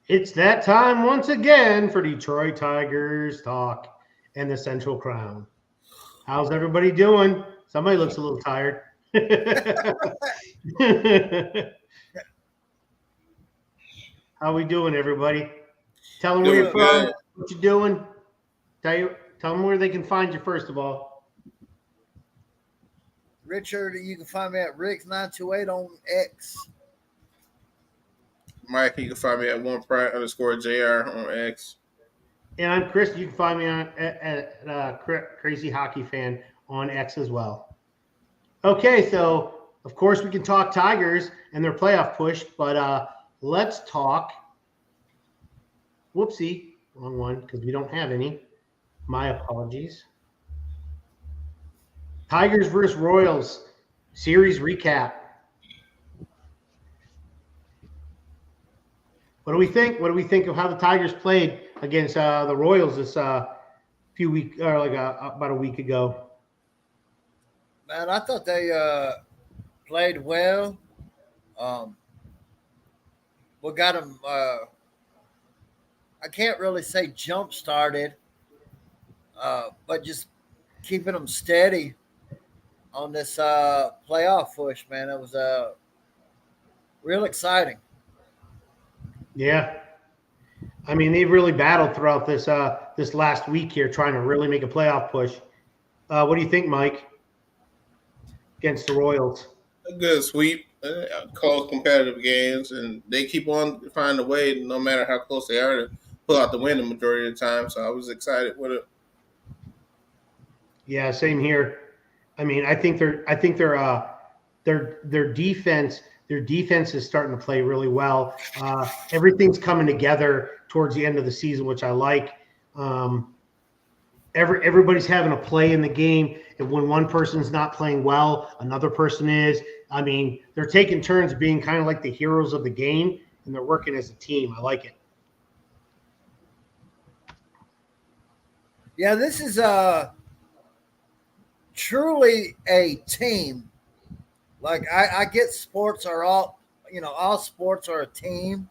It's that time once again for Detroit Tigers talk and the Central Crown. How's everybody doing? Somebody looks a little tired. How we doing, everybody? Tell them where you're Doing from, good. what you're doing. Tell them where they can find you first of all. Richard, you can find me at Rick928 on X. Mike, you can find me at _JR on X. And I'm Chris. You can find me at Crazy Hockey Fan on X as well. Okay, so of course we can talk Tigers and their playoff push, but let's talk. Whoopsie, wrong one because we don't have any. My apologies. Tigers versus Royals series recap. What do we think? What do we think of how the Tigers played against the Royals this few weeks or about a week ago? Man, I thought they played well. What got them? I can't really say jump started, but just keeping them steady on this playoff push. Man, it was real exciting. Yeah, I mean they've really battled throughout this last week here, trying to really make a playoff push. What do you think, Mike? Against the Royals. A good sweep, close competitive games, and they keep on finding a way, no matter how close they are, to pull out the win the majority of the time. So I was excited with it. Yeah, same here. I mean, I think their defense is starting to play really well. Everything's coming together towards the end of the season, which I like. Everybody's having a play in the game, and when one person's not playing well, another person is. I mean, they're taking turns being kind of like the heroes of the game, and they're working as a team. I like it. Yeah, this is truly a team. Like I get sports are all all sports are a team,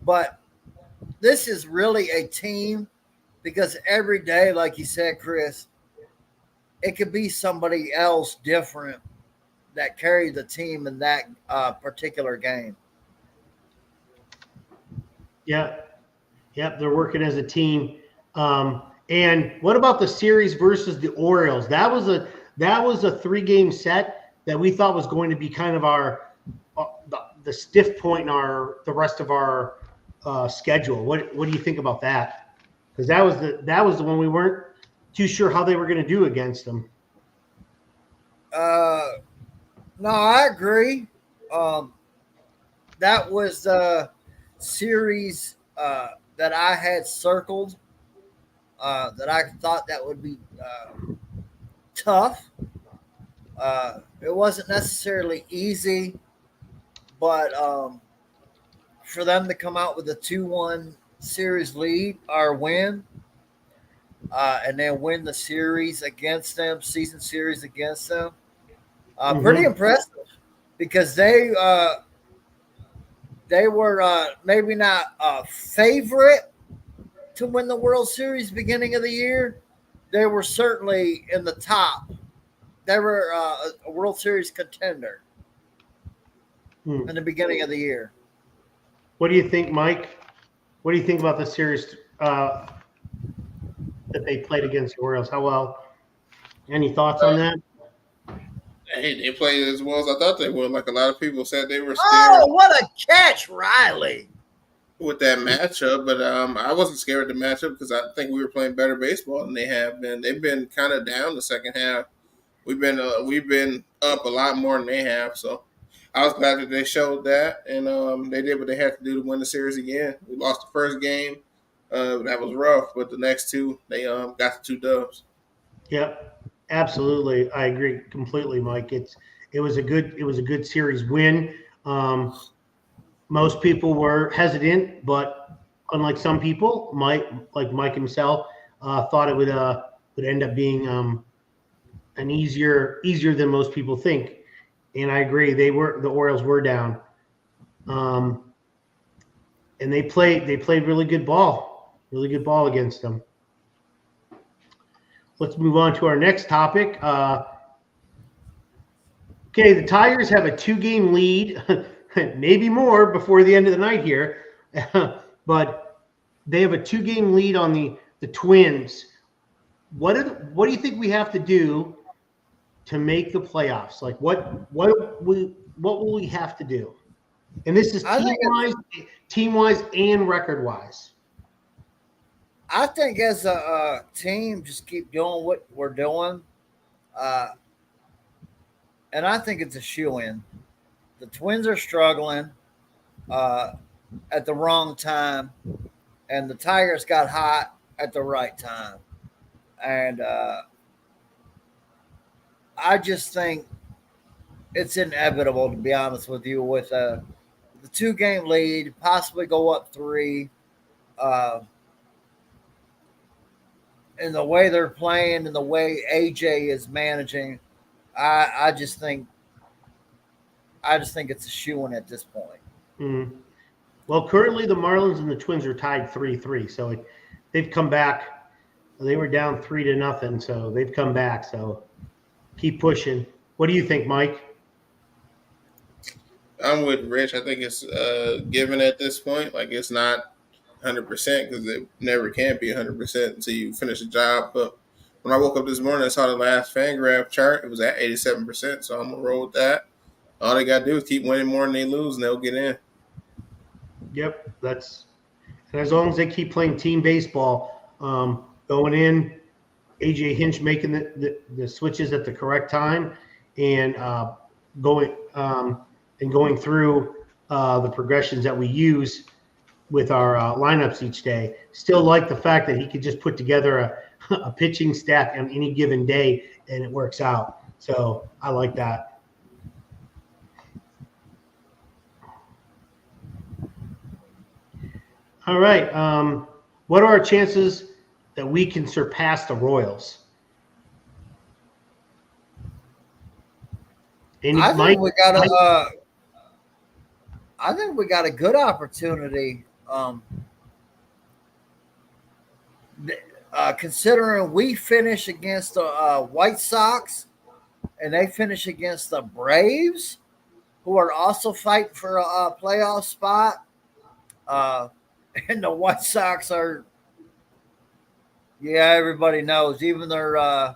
but this is really a team because every day, like you said, Chris, it could be somebody else different that carried the team in that particular game. Yeah, yep, they're working as a team. And what about the series versus the Orioles? That was a 3-game set that we thought was going to be kind of our the stiff point in the rest of our schedule. What do you think about that? Because that was the one we weren't too sure how they were going to do against them. No, I agree. That was the series that I had circled. That I thought that would be tough. It wasn't necessarily easy, but for them to come out with a 2-1 series lead or win, and then win the series against them, season series against them, pretty impressive because they were maybe not a favorite to win the World Series beginning of the year. They were certainly in the top. They were a World Series contender in the beginning of the year. What do you think, Mike? What do you think about the series that they played against the Orioles? How well? Any thoughts on that? Hey, they played as well as I thought they would. Like a lot of people said, they were scared. Oh, what a catch, Riley! With that matchup, but I wasn't scared of the matchup because I think we were playing better baseball than they have been. They've been kind of down the second half. We've been up a lot more than they have, so I was glad that they showed that, and they did what they had to do to win the series again. We lost the first game, that was rough, but the next two they got the 2 dubs. Yep, absolutely. I agree completely, Mike. It was a good series win. Most people were hesitant, but unlike some people, like Mike himself, thought it would end up being an easier than most people think. And I agree, the Orioles were down. and they played really good ball against them. Let's move on to our next topic. Okay, the Tigers have a 2-game lead, maybe more before the end of the night here, but they have a 2-game lead on the Twins. What do you think we have to do to make the playoffs? Like what will we have to do? And this is team-wise and record-wise. I think as a team, just keep doing what we're doing. And I think it's a shoe-in. The Twins are struggling at the wrong time, and the Tigers got hot at the right time. And I just think it's inevitable, to be honest with you, with the 2-game lead, possibly go up 3. And the way they're playing and the way AJ is managing, I just think it's a shoe-in at this point. Mm. Well, currently the Marlins and the Twins are tied 3-3, so they've come back. They were down 3-0, so they've come back. So keep pushing. What do you think, Mike? I'm with Rich. I think it's given at this point. Like, it's not 100% because it never can be 100% until you finish a job. But when I woke up this morning, I saw the last FanGraph chart. It was at 87%, so I'm going to roll with that. All they got to do is keep winning more than they lose, and they'll get in. Yep, and as long as they keep playing team baseball, going in, AJ Hinch making the switches at the correct time, and going through the progressions that we use with our lineups each day. Still like the fact that he could just put together a pitching stack on any given day, and it works out. So I like that. All right. What are our chances that we can surpass the Royals? I think we got a good opportunity. Considering we finish against the White Sox and they finish against the Braves, who are also fighting for a playoff spot, and the White Sox are, everybody knows. Even their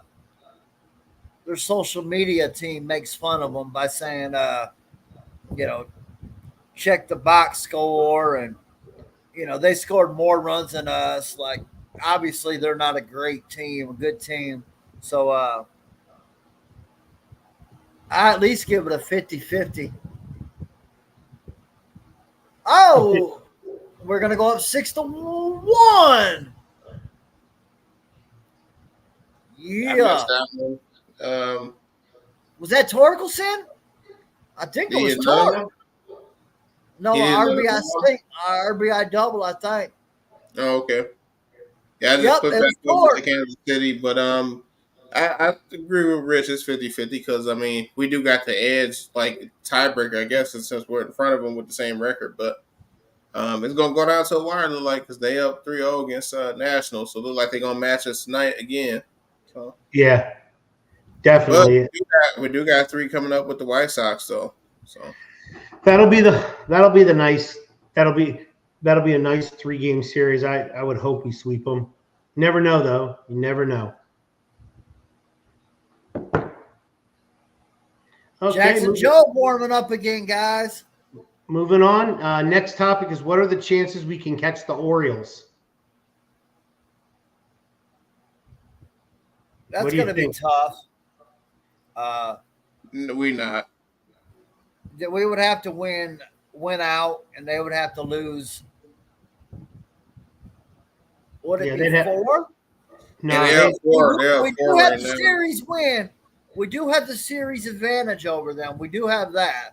social media team makes fun of them by saying, check the box score, and they scored more runs than us. Like, obviously they're not a great team, a good team. So I at least give it a 50-50. Oh, we're gonna go up 6-1. Yeah. Was that Torkelson? I think it was Torkelson. No, RBI double, I think. Oh, okay. Yeah, I just put back over to Kansas City, but I agree with Rich. It's 50-50 because, we do got the edge, like tiebreaker, I guess, since we're in front of them with the same record. But it's going to go down to a wire, look like, because they up 3-0 against Nationals, so it look like they're going to match us tonight again. So yeah, definitely. But we do got 3 coming up with the White Sox, though. So that'll be a nice 3-game series. I would hope we sweep them. Never know, though. You never know. Okay, Jackson Joe warming up again, guys. Moving on. Next topic is, what are the chances we can catch the Orioles? That's going to be tough. We not. We would have to win out, and they would have to lose. Would it be 4? No, they have 4. We do have the series win. We do have the series advantage over them. We do have that.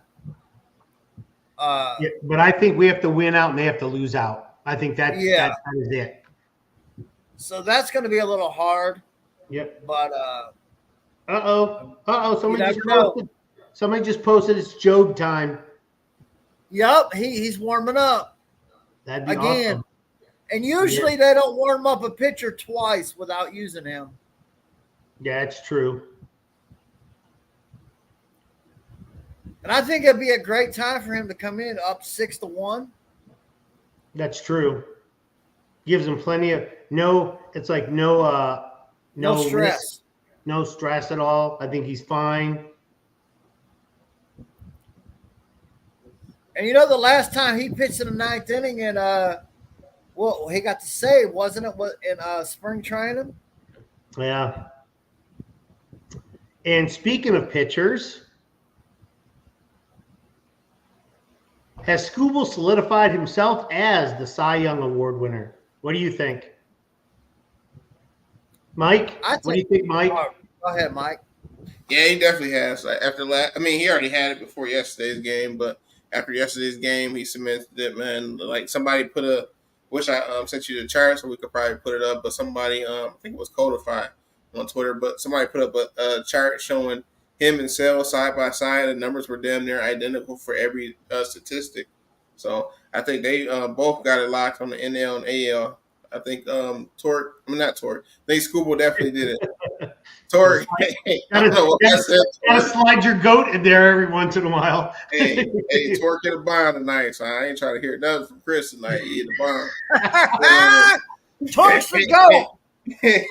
But I think we have to win out, and they have to lose out. I think that is it. So that's going to be a little hard. Yep. But somebody just posted it's Job time. Yep, he's warming up. That'd be again. awesome. And usually they don't warm up a pitcher twice without using him. Yeah, it's true. And I think it'd be a great time for him to come in up 6-1. That's true. Gives him plenty of no stress. Risk, no stress at all. I think he's fine. And you know, the last time he pitched in the ninth inning, and he got to save, wasn't it? In spring training. Yeah. And speaking of pitchers, has Skubal solidified himself as the Cy Young Award winner? What do you think? Mike? What do you think, Mike? Go ahead, Mike. Yeah, he definitely has. Like after he already had it before yesterday's game, but after yesterday's game, he cemented it, man. Like somebody put wish I sent you the chart so we could probably put it up, but somebody, I think it was Codified on Twitter, but somebody put up a chart showing him and Sale side by side. The numbers were damn near identical for every statistic. So I think they both got it locked on the NL and AL. I think not Torque. I think Skubal definitely did it. Torque. Gotta slide your goat in there every once in a while. hey, Torque hit a bomb tonight, so I ain't trying to hear nothing from Chris tonight. He hit a bomb. Torque's the goat. Yeah,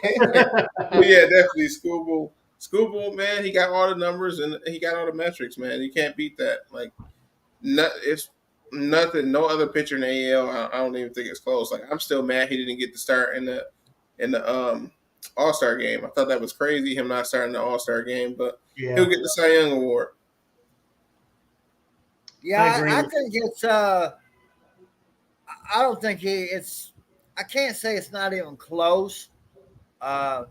definitely Skubal. Skubal, man, he got all the numbers and he got all the metrics, man. You can't beat that. Like, it's nothing. No other pitcher in the AL. I don't even think it's close. Like, I'm still mad he didn't get to start in the All-Star game. I thought that was crazy, him not starting the All-Star game, but he'll get the Cy Young Award. Yeah, I think it's. I don't think it's. I can't say it's not even close. But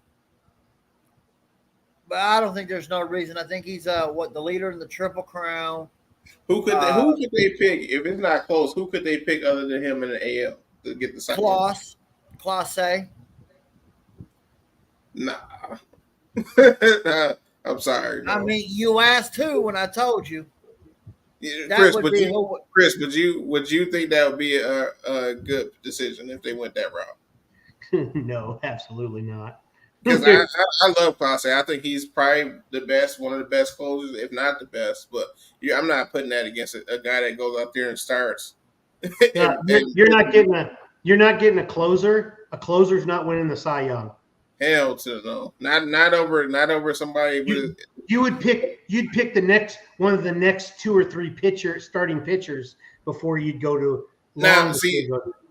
I don't think there's no reason. I think he's the leader in the Triple Crown. Who could they pick if it's not close? Who could they pick other than him in the AL to get the second? Clase. Nah. I'm sorry. No. I mean, you asked who when I told you. Yeah, Chris, would you think that would be a good decision if they went that route? No, absolutely not. Because I love Clase. I think he's probably the best, one of the best closers, if not the best. But I'm not putting that against a guy that goes out there and starts. You're not getting a closer. A closer's not winning the Cy Young. Hell to no. Not over somebody. You'd pick the next one of the next 2 or 3 starting pitchers before you'd go to. Now, see,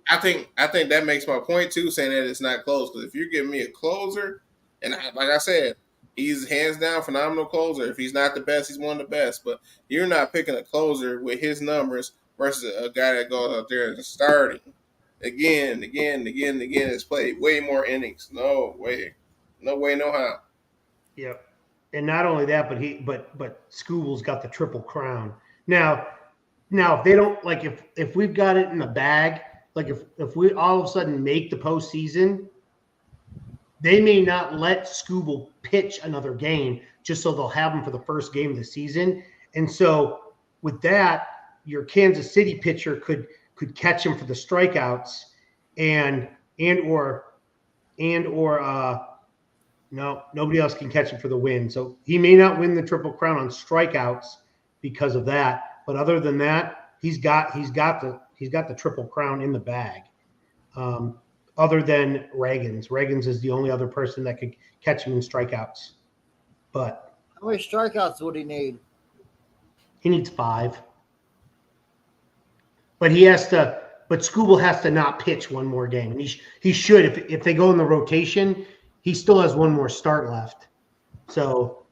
I think that makes my point too, saying that it's not close. Because if you're giving me a closer, and like I said, he's hands down phenomenal closer. If he's not the best, he's one of the best. But you're not picking a closer with his numbers versus a guy that goes out there and starting again. Has played way more innings. No way, no how. Yep. And not only that, but Skubal's got the Triple Crown. Now if they don't if we've got it in the bag. Like if we all of a sudden make the postseason, they may not let Skubal pitch another game just so they'll have him for the first game of the season. And so with that, your Kansas City pitcher could catch him for the strikeouts no, nobody else can catch him for the win. So he may not win the Triple Crown on strikeouts because of that. But other than that, he's got the Triple Crown in the bag. Other than Reagans. Reagans is the only other person that could catch him in strikeouts. But how many strikeouts would he need? He needs 5. But Skubal has to not pitch one more game. He should. If they go in the rotation, he still has one more start left. So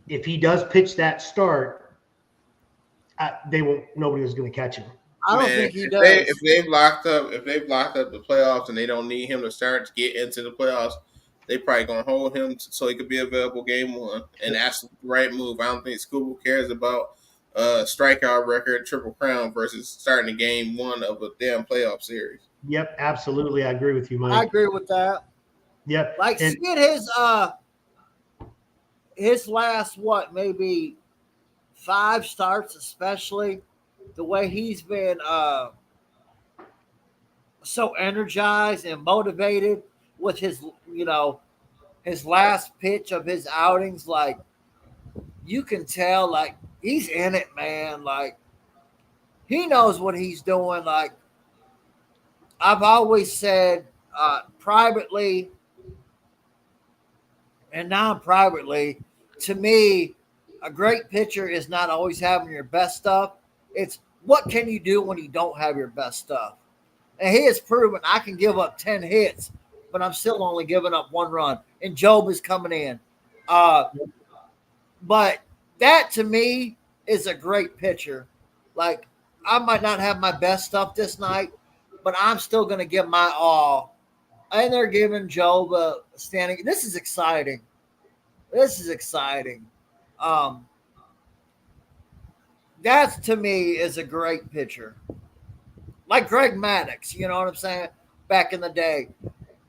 if he does pitch that start, nobody was going to catch him. I don't think he does. If they've locked up the playoffs and they don't need him to start to get into the playoffs, they probably gonna hold him so he could be available game 1. And that's the right move. I don't think Skubal cares about strikeout record, Triple Crown versus starting a game 1 of a damn playoff series. Yep, absolutely. I agree with you, Mike. I agree with that. Yep. Seeing his last maybe 5 starts, especially the way he's been so energized and motivated with his, his last pitch of his outings. Like, you can tell, like, he's in it, man. Like, he knows what he's doing. Like, I've always said privately and non-privately, to me, a great pitcher is not always having your best stuff. It's what can you do when you don't have your best stuff. And he has proven I can give up 10 hits, but I'm still only giving up 1 run. And Job is coming in. But that, to me, is a great pitcher. Like, I might not have my best stuff this night, but I'm still going to give my all. And they're giving Job a standing. This is exciting. That, to me, is a great pitcher. Like Greg Maddux, you know what I'm saying? Back in the day,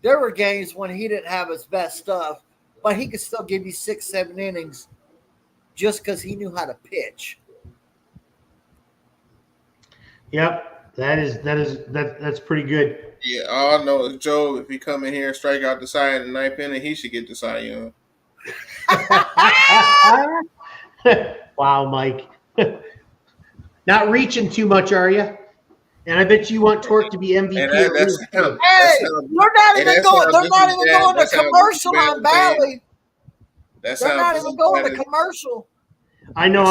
there were games when he didn't have his best stuff, but he could still give you 6-7 innings just because he knew how to pitch. Yep, that's pretty good. Yeah, all I know is Joe, if he come in here and strike out the side in the 9th inning, he should get the Cy Young. Wow, Mike. Not reaching too much, are you? And I bet you want Torque to be MVP. Hey, they're not even going to commercial on Valley. They're not even going to commercial. I know.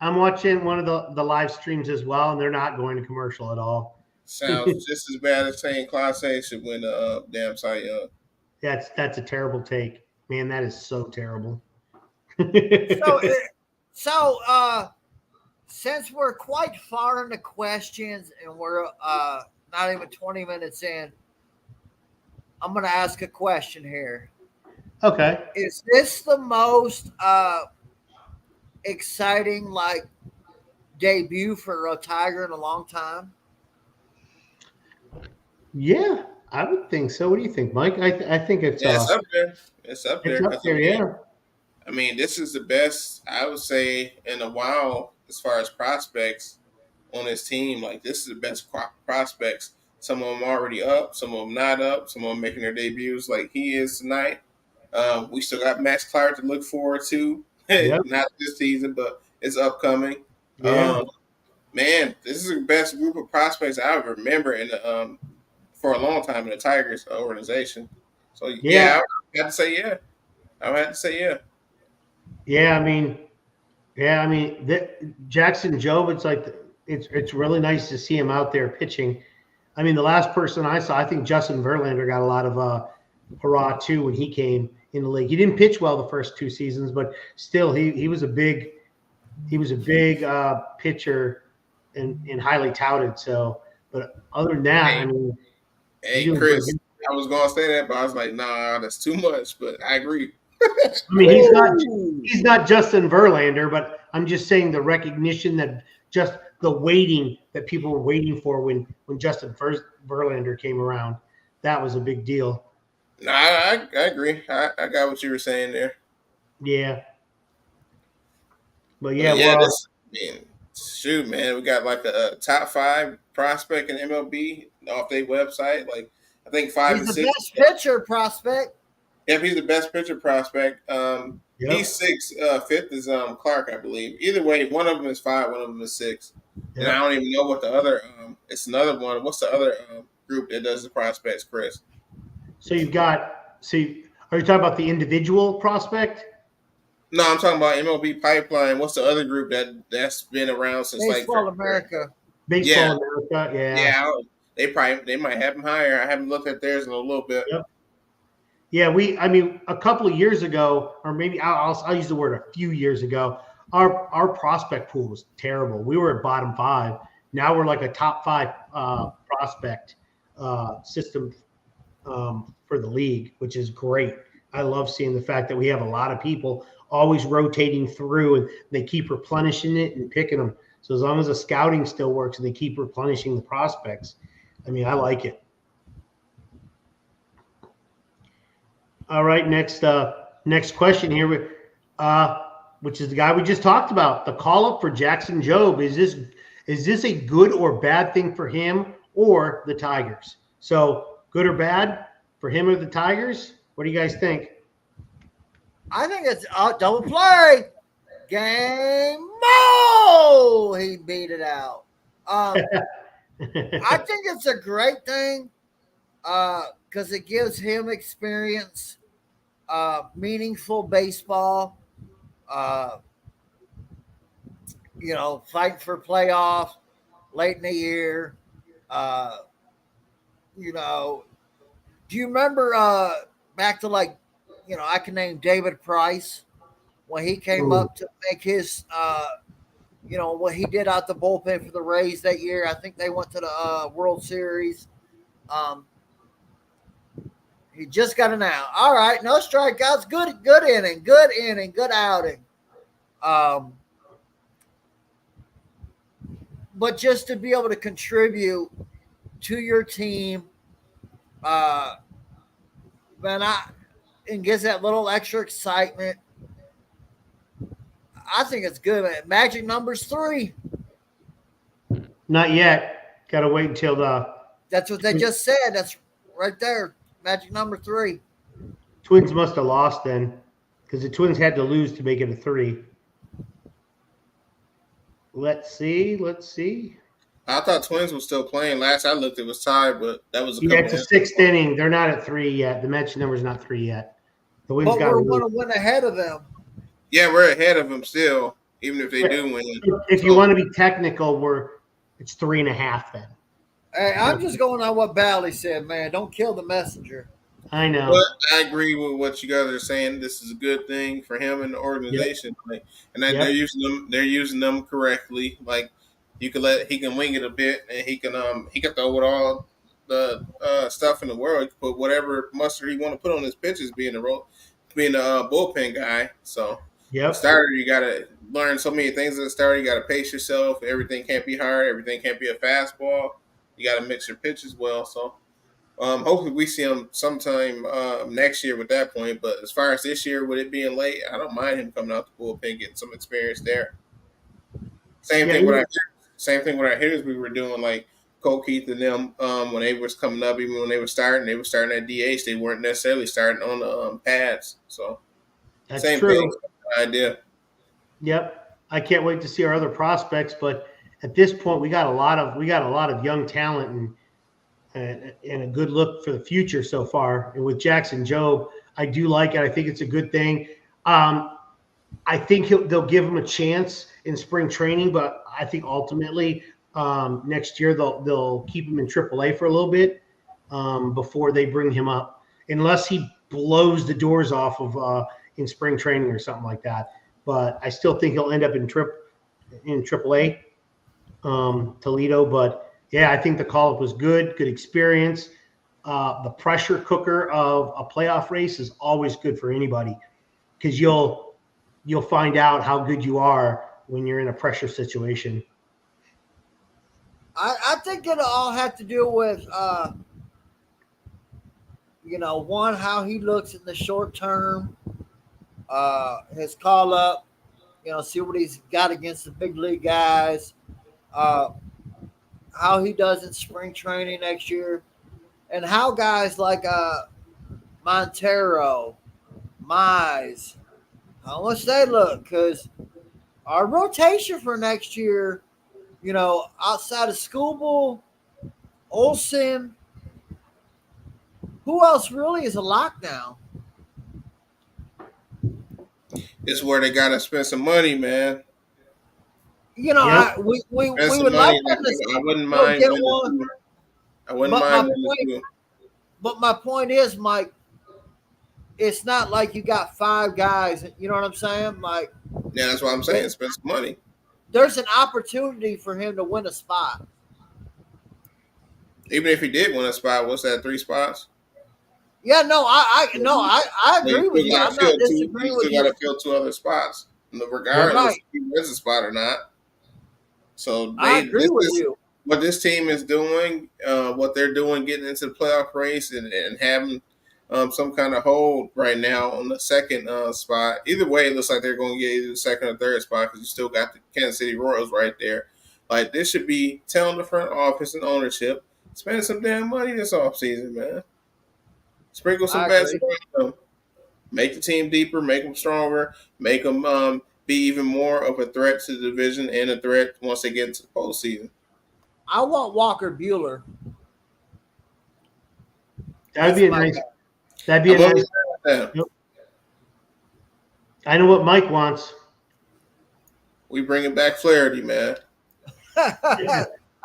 I'm watching one of the live streams as well, and they're not going to commercial at all. Sounds just as bad as saying Class A should win the damn Cy Young. That's a terrible take, man. That is so terrible. So, since we're quite far into questions and we're not even 20 minutes in, I'm going to ask a question here. Okay. Is this the most exciting, like, debut for a Tiger in a long time? Yeah, I would think so. What do you think, Mike? I think it's it's up there. It's up there. It's up there, yeah. I mean, this is the best, I would say, in a while as far as prospects on his team. Like, this is the best prospects. Some of them already up, some of them not up, some of them making their debuts like he is tonight. We still got Max Clark to look forward to. Yep. Not this season, but it's upcoming. Yeah. Man, this is the best group of prospects I remember in the, for a long time in the Tigers organization. So, yeah, I would have to say yeah. I would have to say yeah. Yeah, I mean, Jackson Jobe, it's like it's really nice to see him out there pitching. I mean, the last person I saw, I think Justin Verlander got a lot of hurrah too when he came in the league. He didn't pitch well the first 2 seasons, but still he was a big pitcher and highly touted. So, but other than that, I mean, hey Chris, I was gonna say that, but I was like, nah, that's too much. But I agree. I mean, he's not Justin Verlander, but I'm just saying the recognition that just the waiting that people were waiting for when Justin Verlander came around, that was a big deal. No, I agree. I got what you were saying there. Yeah. But shoot, man, we got like a top 5 prospect in MLB off their website. Like, I think 5 and 6. He's the best pitcher prospect. Yep, he's the best pitcher prospect. He's 6. 5th is Clark, I believe. Either way, one of them is 5, one of them is 6. Yep. And I don't even know what the other. It's another one. What's the other group that does the prospects, Chris? So you've got. Are you talking about the individual prospect? No, I'm talking about MLB Pipeline. What's the other group that's been around since Baseball America? Baseball America, yeah. Yeah, they might have them higher. I haven't looked at theirs in a little bit. Yep. Yeah, a couple of years ago, or maybe I'll use the word a few years ago, our prospect pool was terrible. We were at bottom 5. Now we're like a top 5 prospect system for the league, which is great. I love seeing the fact that we have a lot of people always rotating through, and they keep replenishing it and picking them. So as long as the scouting still works and they keep replenishing the prospects, I mean, I like it. All right, next question here, which is the guy we just talked about, the call up for Jackson Jobe. Is this a good or bad thing for him, or the Tigers. So good or bad for him or the Tigers? What do you guys think? I think it's a double play. Game Mo! He beat it out. I think it's a great thing because it gives him experience, meaningful baseball, uh, fighting for playoffs late in the year. Uh, do you remember back to I can name David Price when he came up to make his what he did out the bullpen for the Rays that year. I think they went to the World Series. He just got an out. All right, no strikeouts. Good inning. Good outing. But just to be able to contribute to your team, and gives that little extra excitement. I think it's good, man. Magic number's 3. Not yet. Got to wait until That's what they just said. That's right there. Magic number 3. Twins must have lost then, because the Twins had to lose to make it a 3. Let's see. I thought Twins was still playing. Last I looked, it was tied, but that was it's a 6th inning. They're not at 3 yet. The match number's not 3 yet. The Twins but we're going to win ahead of them. Yeah, we're ahead of them still, even if they do win. If you want to be technical, it's 3.5 then. Hey, I'm just going on what Bally said, man. Don't kill the messenger. I know. But I agree with what you guys are saying. This is a good thing for him and the organization. Yep. They're using them correctly. Like he can wing it a bit, and he can throw with all the stuff in the world. He can put whatever mustard he want to put on his pitches, being a bullpen guy. So starter, you gotta learn so many things at the start. You gotta pace yourself. Everything can't be hard. Everything can't be a fastball. You gotta mix your pitches well. So hopefully we see him sometime next year with that point. But as far as this year, with it being late, I don't mind him coming out the bullpen, getting some experience there. Same thing with our hitters we were doing, like Cole Keith and them when they was coming up, even when they were starting at DH. They weren't necessarily starting on the pads. So that's same true. thing, idea. Yep, I can't wait to see our other prospects. But at this point, we got a lot of young talent and a good look for the future so far. And with Jackson Jobe, I do like it. I think it's a good thing. I think they'll give him a chance in spring training, but I think ultimately next year they'll keep him in AAA for a little bit before they bring him up, unless he blows the doors off of in spring training or something like that. But I still think he'll end up in AAA, Toledo. But yeah, I think the call-up was good experience. The pressure cooker of a playoff race is always good for anybody, because you'll find out how good you are when you're in a pressure situation. I think it'll all have to do with, one, how he looks in the short term, his call up, see what he's got against the big league guys, how he does in spring training next year, and how guys like Montero, Mize, how much they look, because our rotation for next year, outside of Skubal, Olsen, who else really is a lockdown? It's where they gotta spend some money, man. We would like them to. I wouldn't mind get one. I wouldn't mind. But my point is, Mike, it's not like you got 5 guys. You know what I'm saying? Like, yeah, that's what I'm saying. Spend some money. There's an opportunity for him to win a spot. Even if he did win a spot, what's that? 3 spots? Yeah, no, I agree with you. I'm not disagreeing with you. You got to fill 2 other spots, regardless if he wins a spot or not. So I agree with you. What this team is doing, what they're doing, getting into the playoff race and having some kind of hold right now on the second spot. Either way, it looks like they're going to get either the second or third spot, because you still got the Kansas City Royals right there. Like, this should be telling the front office and ownership, Spend some damn money this offseason, man. Sprinkle some I bets agree. around them. Make the team deeper, make them stronger, make them be even more of a threat to the division and a threat once they get into the postseason. I want Walker Bueller. That'd That's be a my nice. guy. That'd be a I'm nice. always that. Yep. I know what Mike wants. We bringing back Flaherty, man.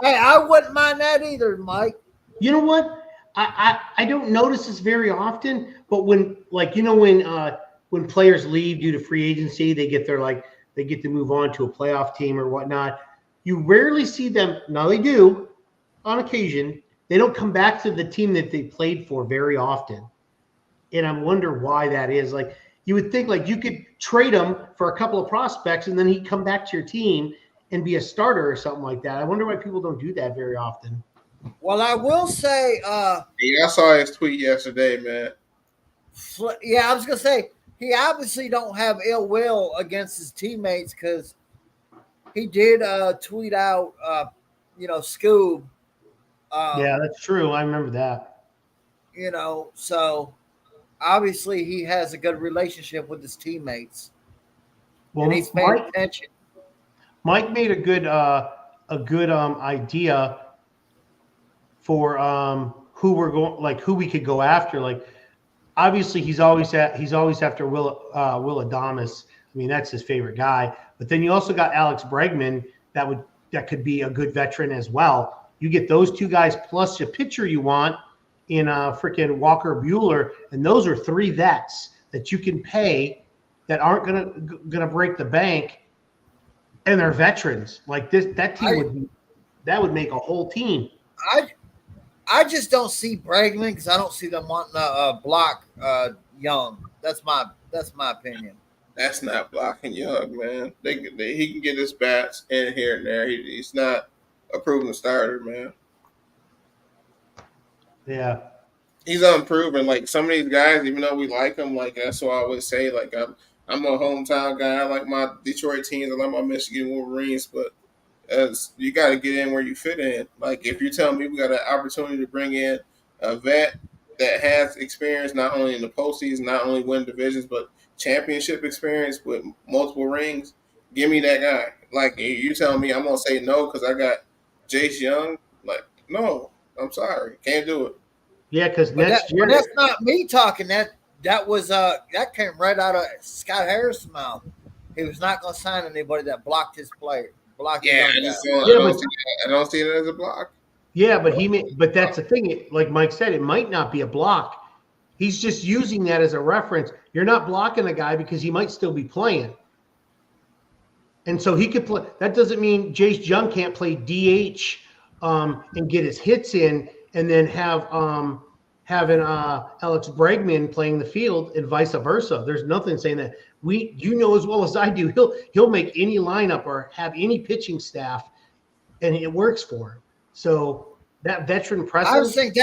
Hey, I wouldn't mind that either, Mike. You know what? I don't notice this very often, but when when players leave due to free agency, they get to move on to a playoff team or whatnot. You rarely see them. Now they do on occasion. They don't come back to the team that they played for very often, and I wonder why that is. Like you would think, like you could trade him for a couple of prospects, and then he'd come back to your team and be a starter or something like that. I wonder why people don't do that very often. Well, I will say, Yeah, I saw his tweet yesterday, man. yeah, I was gonna say he obviously don't have ill will against his teammates because he did tweet out, Scoob. Yeah, that's true. I remember that. So obviously he has a good relationship with his teammates, Well, and he's paying attention. Mike made a good idea for who we could go after. Like obviously he's always after Will Adames. I mean that's his favorite guy. But then you also got Alex Bregman that could be a good veteran as well. You get those two guys plus a pitcher you want in freaking Walker Bueller, and those are three vets that you can pay that aren't gonna break the bank, and they're veterans. Like that team would make a whole team. I just don't see Bregman because I don't see them wanting to block Young. That's my opinion. That's not blocking Young, man. He can get his bats in here and there. He's not a proven starter, man. Yeah. He's unproven. Like some of these guys, even though we like them, like that's what I always say. Like I'm a hometown guy. I like my Detroit teams. I like my Michigan Wolverines, but as you got to get in where you fit in. Like if you're telling me we got an opportunity to bring in a vet that has experience not only in the postseason, not only win divisions, but championship experience with multiple rings, give me that guy. Like you telling me I'm gonna say no because I got Jace Young. Like no, I'm sorry, can't do it. Yeah, because next year. But that's not me talking. That was that came right out of Scott Harris' mouth. He was not going to sign anybody that blocked his player. Yeah, I don't see it as a block. Yeah, but that's the thing. Like Mike said, it might not be a block. He's just using that as a reference. You're not blocking a guy because he might still be playing. And so he could play. That doesn't mean Jace Young can't play DH and get his hits in, and then having Alex Bregman playing the field and vice versa. There's nothing saying that. You know as well as I do, he'll make any lineup or have any pitching staff, and it works for him. So that veteran presence. I just think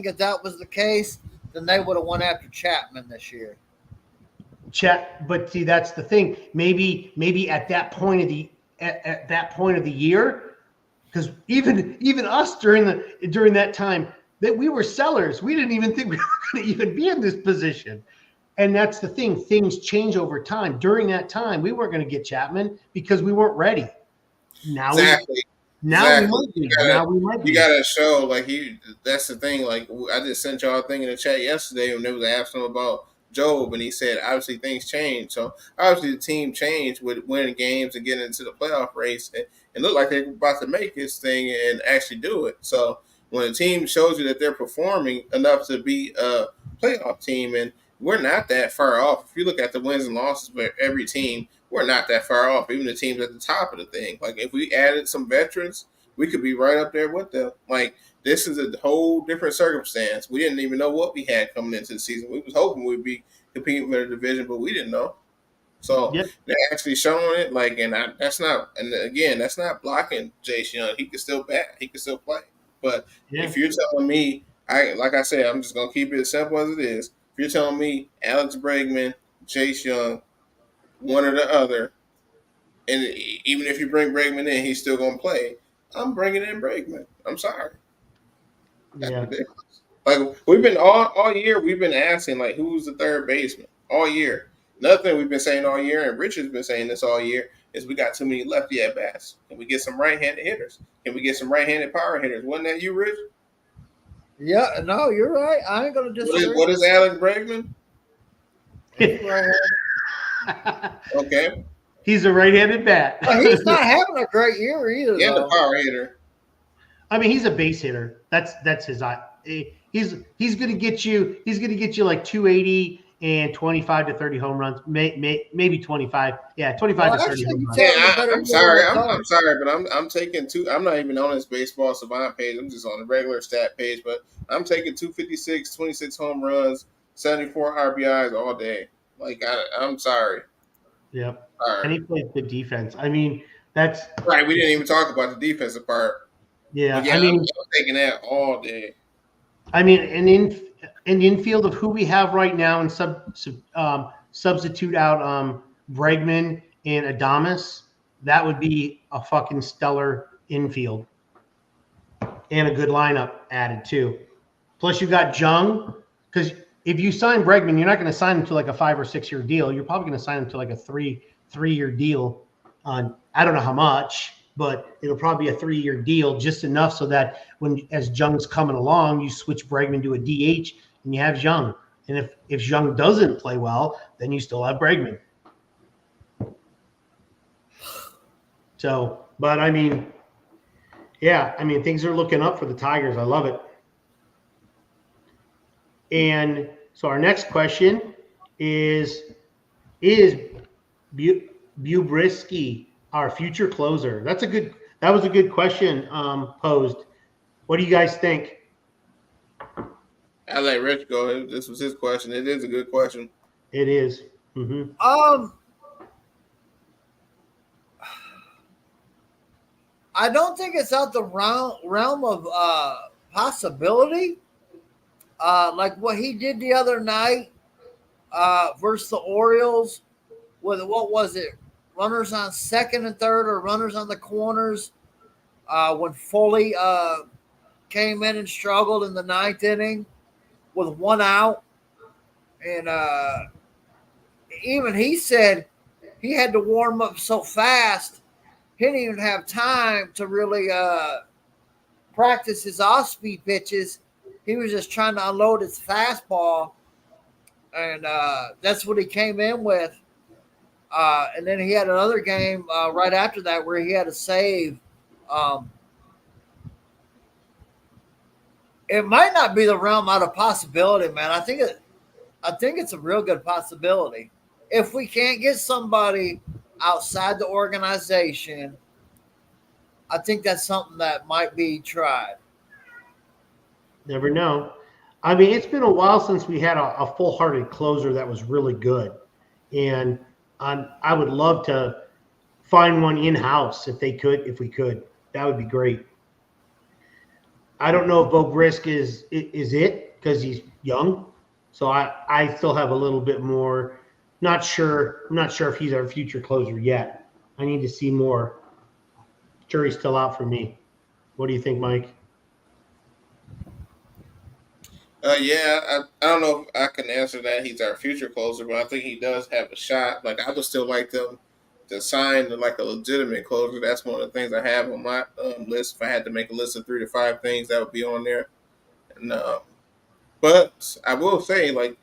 if that was the case, then they would have won after Chapman this year. But see, that's the thing. Maybe at that point of the year, because even us during that time that we were sellers, we didn't even think we were going to even be in this position. And that's the thing. Things change over time. During that time, we weren't going to get Chapman because we weren't ready. Now exactly. We might be. Now we might be. You got to show that's the thing. Like I just sent y'all a thing in the chat yesterday when they was asking him about Job, and he said obviously things change. So obviously the team changed with winning games and getting into the playoff race, and look like they're about to make this thing and actually do it. So when a team shows you that they're performing enough to be a playoff team, and we're not that far off. If you look at the wins and losses for every team, we're not that far off. Even the teams at the top of the thing. Like if we added some veterans, we could be right up there with them. Like this is a whole different circumstance. We didn't even know what we had coming into the season. We was hoping we'd be competing for the division, but we didn't know. So they're actually showing it. That's not blocking Jace Young. He can still bat. He can still play. But if you're telling me, like I said, I'm just gonna keep it as simple as it is. If you're telling me Alex Bregman, Jace Young, one or the other, and even if you bring Bregman in, he's still gonna play. I'm bringing in Bregman. I'm sorry. That's Yeah. ridiculous. Like we've been all year, we've been asking like who's the third baseman all year. Nothing we've been saying all year, and Richard's been saying this all year is we got too many lefty at bats. Can we get some right-handed hitters? Can we get some right-handed power hitters? Wasn't that you, Rich? Yeah, no, you're right. I ain't gonna disagree. What is Alex Bregman? He's right. Okay, He's a right-handed bat. Well, he's not having a great year either, and a though. power hitter. I mean, he's a base hitter. That's his. He's going to get you. He's going to get you like 280 and 25 to 30 home runs. Maybe 25. Yeah, 25 to 30 home runs. Yeah, I'm sorry. I'm sorry, but I'm taking two. I'm not even on this baseball savant page. I'm just on the regular stat page. But I'm taking 256, 26 home runs, 74 RBIs all day. Like I'm sorry. Yep. Sorry. And he plays good defense. I mean, that's right. We didn't even talk about the defensive part. Yeah, yeah, I mean, I'm taking that all day. I mean, and in the infield of who we have right now, and substitute out Bregman and Adames, that would be a fucking stellar infield, and a good lineup added too. Plus, you got Jung, because if you sign Bregman, you're not going to sign him to like a 5 or 6 year deal. You're probably going to sign him to like a three-year deal. I don't know how much, but it'll probably be a 3-year deal, just enough so that as Jung's coming along, you switch Bregman to a DH and you have Jung. And if Jung doesn't play well, then you still have Bregman. So, but I mean, yeah, I mean, things are looking up for the Tigers. I love it. And so our next question is Bubrisky our future closer? That was a good question posed. What do you guys think? I let Rich go. This was his question. It is a good question. It is. Mm-hmm. I don't think it's out the realm of possibility. Like what he did the other night versus the Orioles with, what was it, runners on second and third or runners on the corners when Foley came in and struggled in the 9th inning with 1 out. And even he said he had to warm up so fast, he didn't even have time to really practice his off-speed pitches. He was just trying to unload his fastball, and that's what he came in with. And then he had another game right after that where he had a save. It might not be the realm out of possibility, man. I think it's a real good possibility. If we can't get somebody outside the organization, I think that's something that might be tried. Never know. I mean, it's been a while since we had a full-hearted closer that was really good. And I would love to find one in-house if we could. That would be great. I don't know if Bo Brisk is it, because he's young. So I still have a little bit more. Not sure. I'm not sure if he's our future closer yet. I need to see more. Jury's still out for me. What do you think, Mike? I don't know if I can answer that. He's our future closer, but I think he does have a shot. Like I would still like them to sign like a legitimate closer. That's one of the things I have on my list. If I had to make a list of 3 to 5 things, that would be on there. And but I will say, like,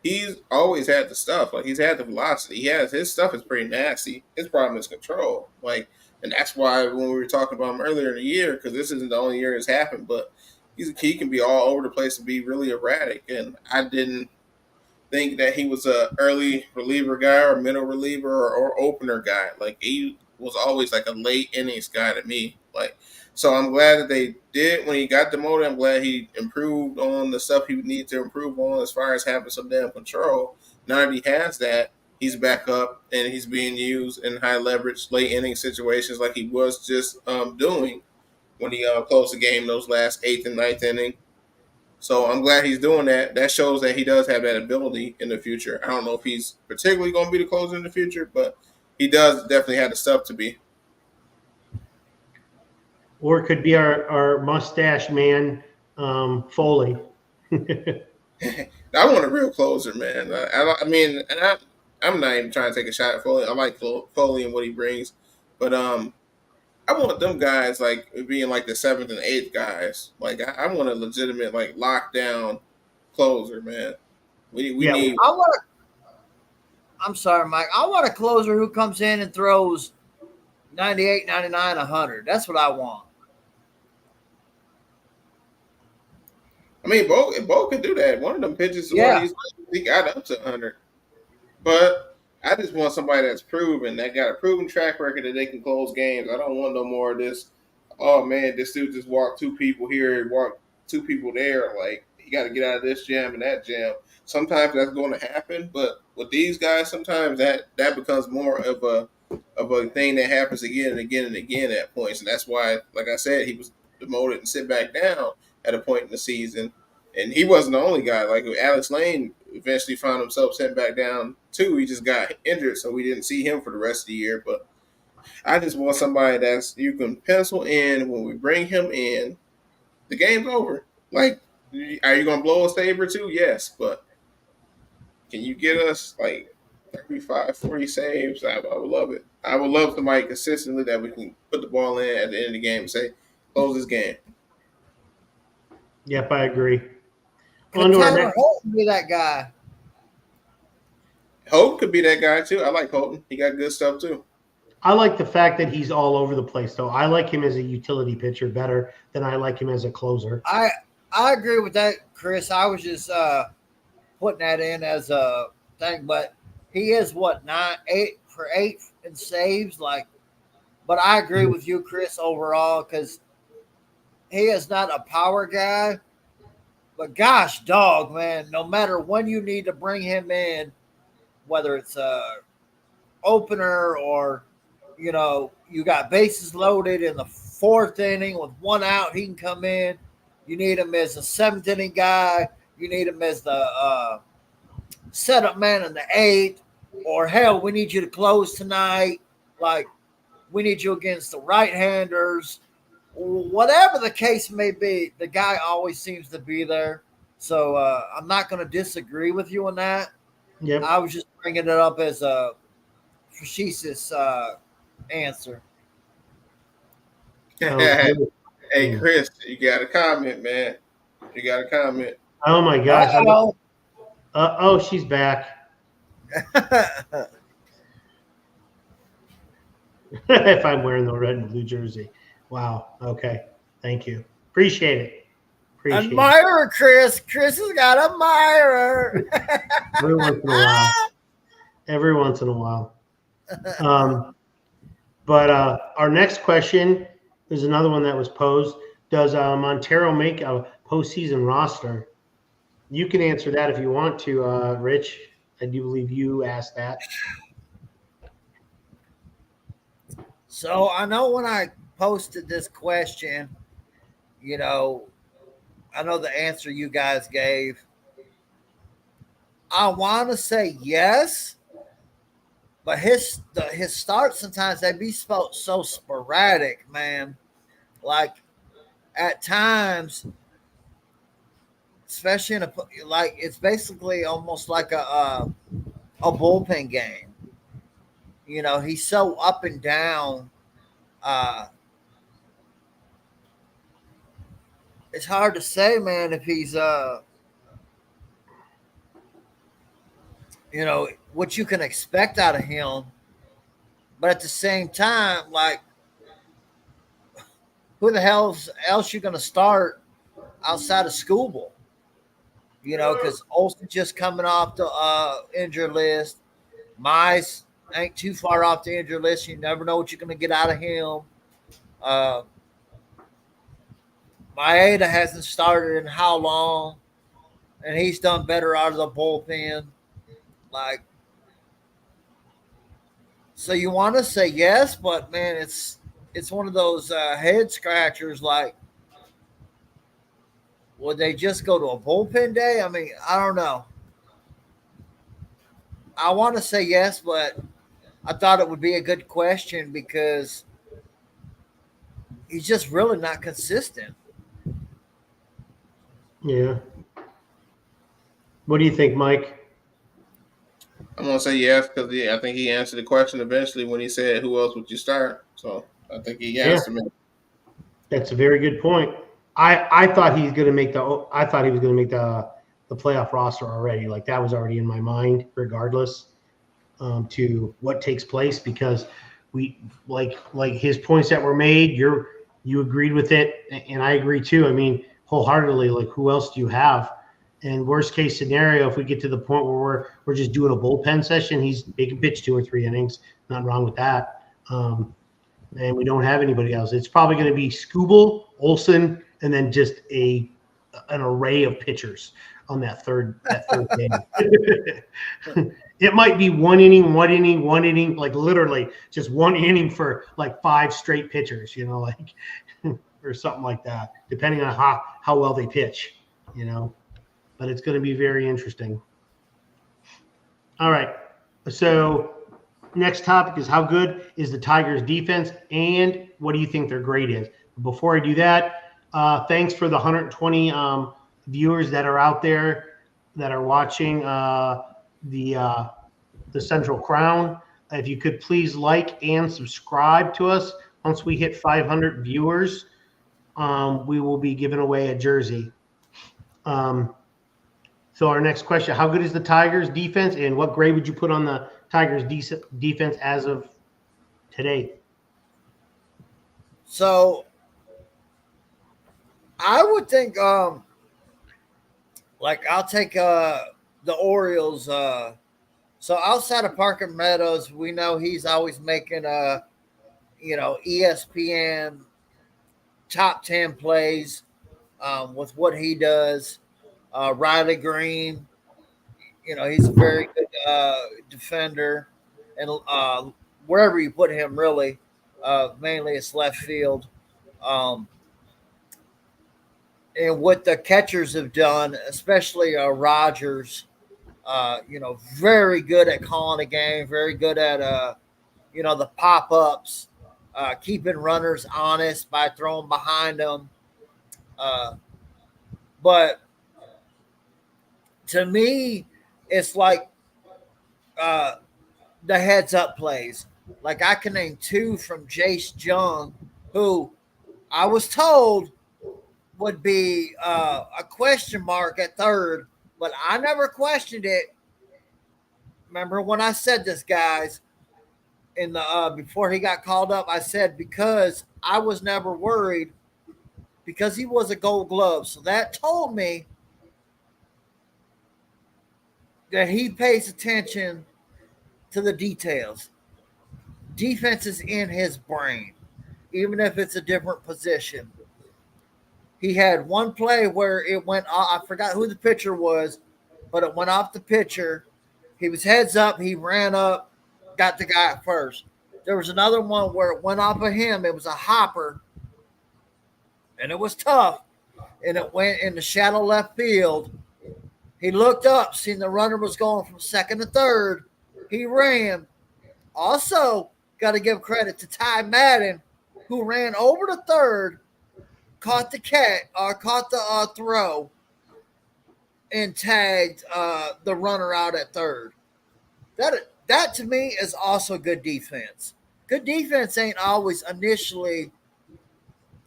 he's always had the stuff. Like he's had the velocity. His stuff is pretty nasty. His problem is control. Like, and that's why when we were talking about him earlier in the year, because this isn't the only year it's happened, but he can be all over the place and be really erratic. And I didn't think that he was a early reliever guy or middle reliever or opener guy. Like he was always like a late innings guy to me. Like, so I'm glad that they did when he got demoted. I'm glad he improved on the stuff he needed to improve on as far as having some damn control. Now that he has that, he's back up and he's being used in high leverage late inning situations like he was just doing when he closed the game those last 8th and 9th inning. So I'm glad he's doing that. That shows that he does have that ability in the future. I don't know if he's particularly going to be the closer in the future, but he does definitely have the stuff to be. or it could be our mustache man, Foley. I want a real closer, man. I mean, and I'm not even trying to take a shot at Foley. I like Foley and what he brings, but I want them guys like being like the seventh and eighth guys. Like I want a legitimate like lockdown closer, man. We Yeah. need. I'm sorry, Mike. I want a closer who comes in and throws 98, 99, 100. That's what I want. I mean, Bo could do that. One of them pitches, Yeah. he got up to 100. But I just want somebody that's proven, that got a proven track record that they can close games. I don't want no more of this. Oh man, this dude just walked two people here, walked two people there. Like you got to get out of this jam and that jam. Sometimes that's going to happen, but with these guys, sometimes that becomes more of a thing that happens again and again and again at points, and that's why, like I said, he was demoted and sit back down at a point in the season. And he wasn't the only guy. Like Alex Lane eventually found himself sent back down too. He just got injured, so we didn't see him for the rest of the year. But I just want somebody that's you can pencil in when we bring him in. The game's over. Like, are you gonna blow a save or two? Yes, but can you get us like 35, 40 saves? I would love it. I would love somebody consistently that we can put the ball in at the end of the game and say, close this game. Yep, I agree. Could Tyler Holton be that guy? Holton could be that guy too. I like Holton. He got good stuff too. I like the fact that he's all over the place, though. I like him as a utility pitcher better than I like him as a closer. I agree with that, Chris. I was just putting that in as a thing, but he is what 8 in saves, like. But I agree with you, Chris, overall, because he is not a power guy. But gosh, dog, man, no matter when you need to bring him in, whether it's a opener or, you know, you got bases loaded in the 4th inning with 1 out, he can come in. You need him as a 7th inning guy. You need him as the setup man in the 8th. Or, hell, we need you to close tonight. Like, we need you against the right-handers. Whatever the case may be, the guy always seems to be there. So I'm not going to disagree with you on that. Yep. I was just bringing it up as a facetious answer. Hey, Chris, you got a comment, man. You got a comment. Oh, my gosh. Uh-oh. She's back. If I'm wearing the red and blue jersey. Wow. Okay. Thank you. Appreciate it. Admirer, Chris. Chris has got a admirer. Every once in a while. But our next question is another one that was posed. Does Montero make a postseason roster? You can answer that if you want to, Rich. I do believe you asked that. So I know when I posted this question, you know, I know the answer you guys gave. I want to say yes, but his starts sometimes they be so sporadic, man. Like at times, especially in like it's basically almost like a bullpen game. You know, he's so up and down. It's hard to say, man, if he's you know, what you can expect out of him. But at the same time, like, who the hell else you going to start outside of Skubal? You know, because Olsen just coming off the injured list. Mize ain't too far off the injured list. You never know what you're going to get out of him. Maeda hasn't started in how long, and he's done better out of the bullpen. Like, so you want to say yes, but man, it's one of those head scratchers. Like, would they just go to a bullpen day? I mean, I don't know. I want to say yes, but I thought it would be a good question because he's just really not consistent. Yeah. What do you think, Mike? I'm gonna say yes because I think he answered the question eventually when he said, "Who else would you start?" So I think he Yeah, answered me. that's a very good point. I thought he's going to make I thought he was going to make the playoff roster already. Like that was already in my mind, regardless to what takes place, because we like his points that were made. You agreed with it, and I agree too. I mean, wholeheartedly. Like, who else do you have? And worst case scenario, if we get to the point where we're just doing a bullpen session, he can pitch 2 or 3 innings. Not wrong with that. And we don't have anybody else. It's probably going to be Skubal, Olson, and then just an array of pitchers on that third game. It might be 1 inning, 1 inning, 1 inning, like literally just 1 inning for like 5 straight pitchers, like or something like that, depending on how well they pitch, But it's going to be very interesting. All right. So next topic is how good is the Tigers defense and what do you think their grade is? Before I do that, thanks for the 120 viewers that are out there that are watching the Central Crown. If you could please like and subscribe to us. Once we hit 500 viewers, we will be giving away a jersey. So our next question, how good is the Tigers defense and what grade would you put on the Tigers defense as of today? So I would think like I'll take the Orioles. So outside of Parker Meadows, we know he's always making ESPN top 10 plays with what he does. Riley Green, he's a very good defender, and wherever you put him, really, mainly it's left field. And what the catchers have done, especially Rogers, very good at calling a game, very good at the pop ups, keeping runners honest by throwing behind them. But to me, it's like the heads up plays. Like I can name 2 from Jace Jung, who I was told would be a question mark at third, but I never questioned it. Remember when I said this, guys, in the before he got called up, I said because I was never worried because he was a Gold Glove. So that told me that he pays attention to the details. Defense is in his brain, even if it's a different position. He had one play where it went off. I forgot who the pitcher was, but it went off the pitcher. He was heads up. He ran up, got the guy at first. There was another one where it went off of him. It was a hopper, and it was tough. And it went in the shallow left field. He looked up, seen the runner was going from second to third. He ran. Also, got to give credit to Ty Madden, who ran over to third, caught the throw, and tagged the runner out at third. That to me is also good defense. Good defense ain't always initially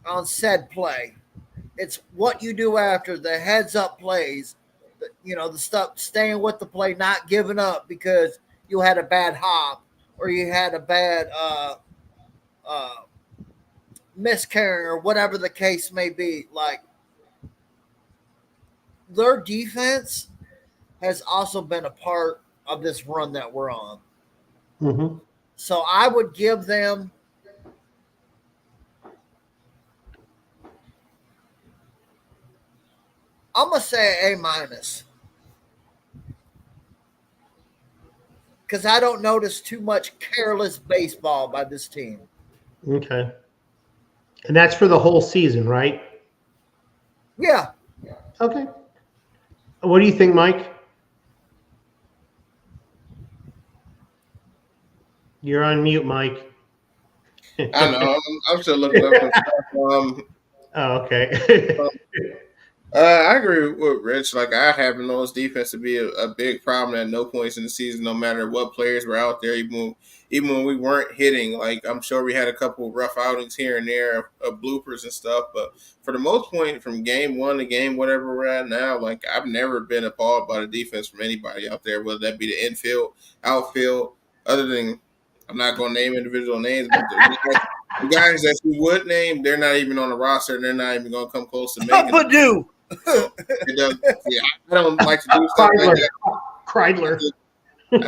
on said play. It's what you do after the heads up plays. The stuff staying with the play, not giving up because you had a bad hop or you had a bad miscarrying or whatever the case may be. Like their defense has also been a part of this run that we're on. Mm-hmm. So I would give them I'm going to say A-. Because I don't notice too much careless baseball by this team. Okay. And that's for the whole season, right? Yeah. Okay. What do you think, Mike? You're on mute, Mike. I know. I'm still looking up some stuff. Oh, okay. I agree with Rich. Like, I haven't known defense to be a big problem at no points in the season, no matter what players were out there, even when we weren't hitting. Like, I'm sure we had a couple of rough outings here and there of bloopers and stuff, but for the most point, from game one to game whatever we're at now, like, I've never been appalled by the defense from anybody out there, whether that be the infield, outfield, other than I'm not going to name individual names, but the guys that you would name, they're not even on the roster, and they're not even going to come close to making it. Purdue. So it does. Yeah, I don't like to do stuff like that. Kreidler. I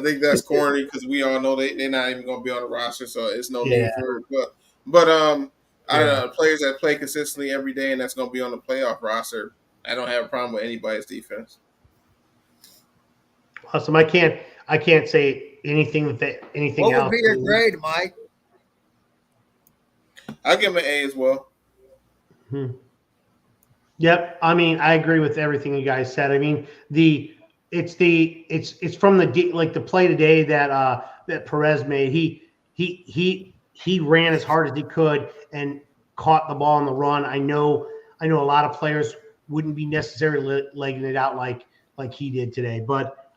think that's corny because we all know they're not even going to be on the roster, so it's no need for it. But I don't know, players that play consistently every day and that's going to be on the playoff roster. I don't have a problem with anybody's defense. Awesome. I can't say anything else. What would be your grade, Mike? I'll give him an A as well. Yep. I mean, I agree with everything you guys said. I mean, it's from the play today that Perez made. He ran as hard as he could and caught the ball on the run. I know a lot of players wouldn't be necessarily legging it out like he did today, but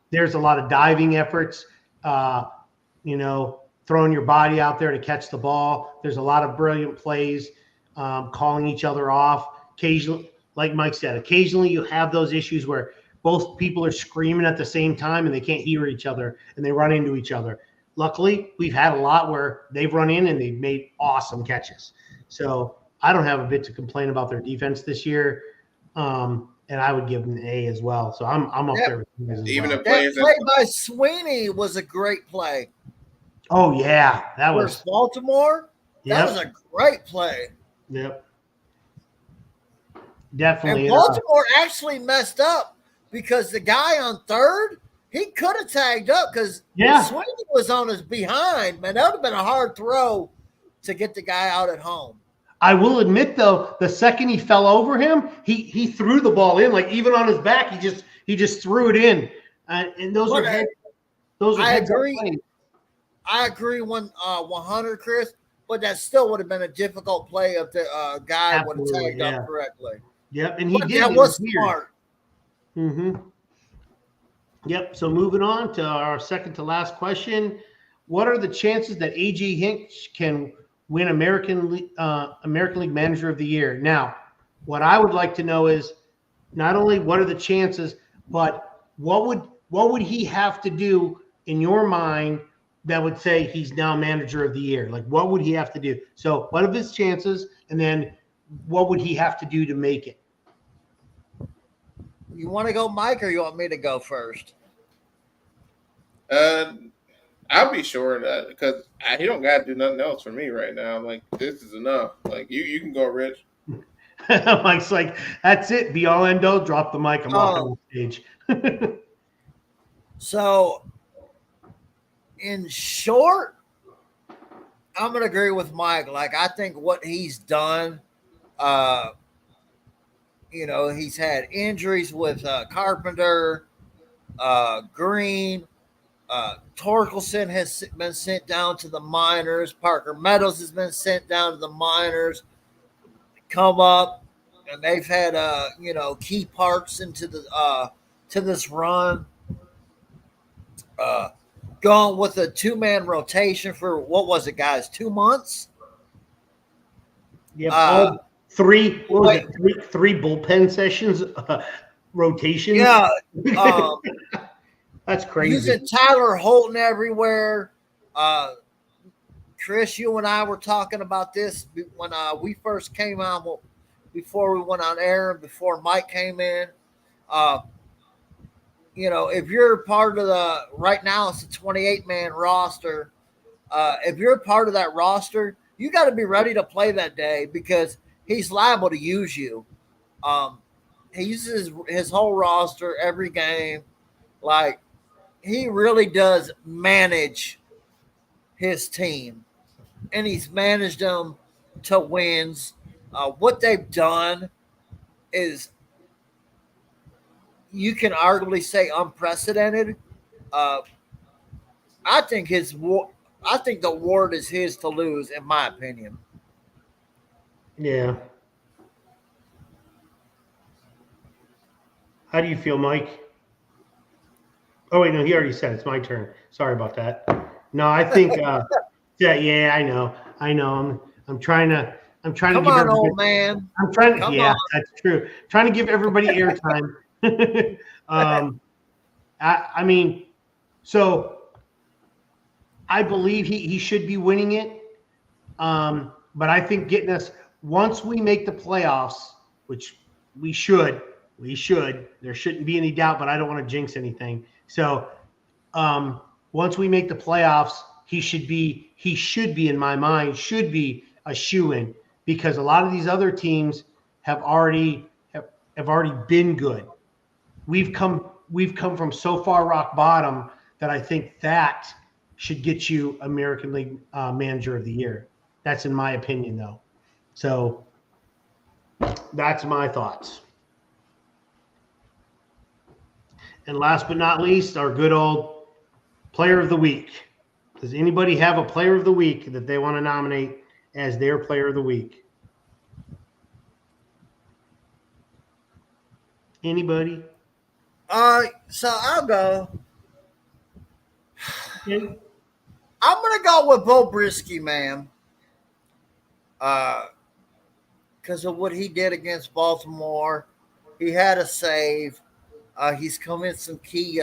there's a lot of diving efforts, throwing your body out there to catch the ball. There's a lot of brilliant plays, calling each other off. Occasionally, like Mike said, occasionally you have those issues where both people are screaming at the same time and they can't hear each other and they run into each other. Luckily, we've had a lot where they've run in and they've made awesome catches. So I don't have a bit to complain about their defense this year. And I would give them an A as well. So I'm up there with you guys as Even well. the players that play by Sweeney was a great play. Oh yeah, that was Baltimore. That was a great play. Yep. Definitely. And Baltimore actually messed up because the guy on third, he could have tagged up because Sweeney was on his behind. Man, that would have been a hard throw to get the guy out at home. I will admit, though, the second he fell over him, he threw the ball in. Like, even on his back, he just threw it in. And those are head. Those are. I agree 100, Chris. But that still would have been a difficult play if the guy would have tagged up correctly. Yep, and he did. That was smart. Mm-hmm. Yep. So moving on to our second to last question: what are the chances that A.J. Hinch can win American League Manager of the Year? Now, what I would like to know is not only what are the chances, but what would he have to do in your mind that would say he's now Manager of the Year? Like, what would he have to do? So, what are his chances, and then what would he have to do to make it? You want to go, Mike, or you want me to go first? I'll be sure of that because he don't got to do nothing else for me right now. Like, this is enough. Like, you can go, Rich. Mike's like, that's it. Be all end all. Drop the mic. I'm walking on stage. So, in short, I'm going to agree with Mike. Like, I think what he's done, he's had injuries with Carpenter, Green. Torkelson has been sent down to the minors. Parker Meadows has been sent down to the minors. Come up, and they've had key parts into the to this run. Gone with a 2-man rotation for what was it, guys? 2 months. Yeah, three bullpen sessions, rotations. Yeah. That's crazy. Using Tyler Holton everywhere. Chris, you and I were talking about this when we first came out, before we went on air, before Mike came in. If you're part of right now it's a 28-man roster. If you're part of that roster, you got to be ready to play that day because he's liable to use you. He uses his whole roster every game. Like, he really does manage his team, and he's managed them to wins. What they've done is, you can arguably say, unprecedented. I think his I think the award is his to lose, in my opinion. Yeah. How do you feel, Mike? Oh wait, no, he already said it's my turn. Sorry about that. No, I think yeah, I know. I'm trying to Come give on, everybody old man. I'm trying to Come yeah, on. that's true. Trying to give everybody airtime. um I mean, so I believe he should be winning it. But I think getting us once we make the playoffs, which we should, there shouldn't be any doubt, but I don't want to jinx anything. So once we make the playoffs, he should be in my mind, should be a shoo-in because a lot of these other teams have already been good. We've come from so far rock bottom that I think that should get you American League Manager of the Year. That's in my opinion, though. So that's my thoughts. And last but not least, our good old Player of the Week. Does anybody have a Player of the Week that they want to nominate as their Player of the Week? Anybody? So I'll go. Okay. I'm gonna go with Bo Brisky, man. Because of what he did against Baltimore. He had a save. He's come in some key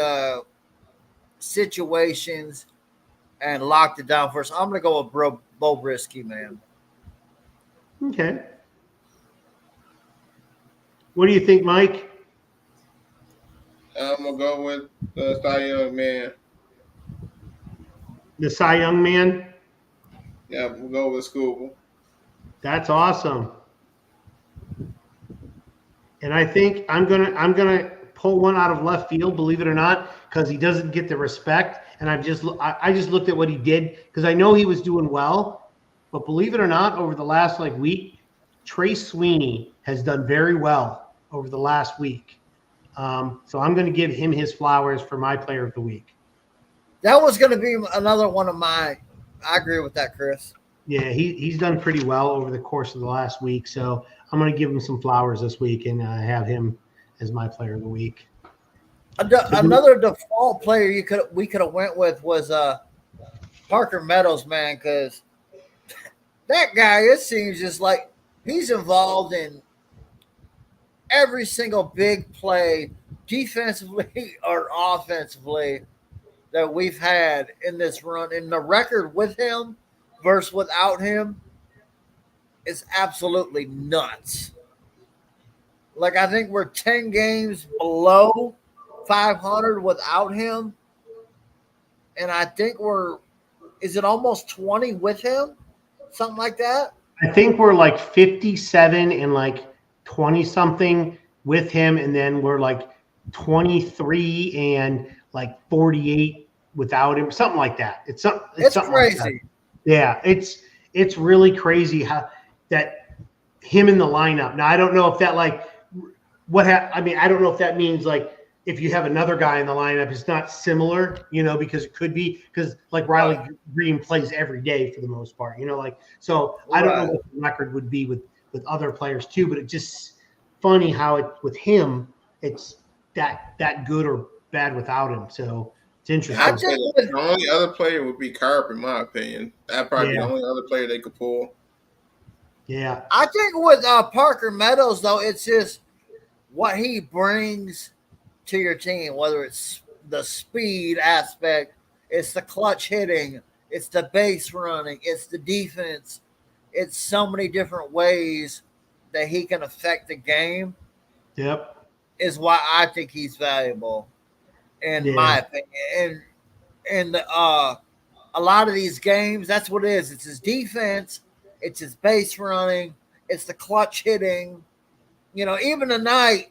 situations and locked it down for us. I'm gonna go with Bo Brisky, man. Okay. What do you think, Mike? I'm gonna go with the Cy Young man. The Cy Young man? Yeah, we'll go with Scuba. That's awesome. And I think I'm gonna pull one out of left field, believe it or not, because he doesn't get the respect. And I just looked at what he did because I know he was doing well, but believe it or not, over the last week, Trace Sweeney has done very well over the last week. So I'm going to give him his flowers for my Player of the Week. That was going to be another one of my. I agree with that, Chris. Yeah, he's done pretty well over the course of the last week. So I'm going to give him some flowers this week and have him as my Player of the Week. Another default player we could have went with was Parker Meadows, man, because that guy, it seems just like he's involved in every single big play, defensively or offensively, that we've had in this run. And the record with him versus without him is absolutely nuts. Like, I think we're 10 games below 500 without him. And I think is it almost 20 with him? Something like that? I think we're 57 and 20 something with him. And then we're 23 and 48 without him, something like that. It's something crazy. Like yeah, it's really crazy how that him in the lineup. Now I don't know if that I don't know if that means if you have another guy in the lineup, it's not similar, because it could be because Riley Green plays every day for the most part, so I don't know what the record would be with other players too, but it's just funny how it with him it's that good or bad without him. So it's interesting. I would say the only other player would be Carp, in my opinion. That'd probably be the only other player they could pull. Yeah. I think with Parker Meadows, though, it's just what he brings to your team, whether it's the speed aspect, it's the clutch hitting, it's the base running, it's the defense. It's so many different ways that he can affect the game. Yep. Is why I think he's valuable, in my opinion. And a lot of these games, that's what it is. It's his defense, it's his base running, it's the clutch hitting. Even tonight,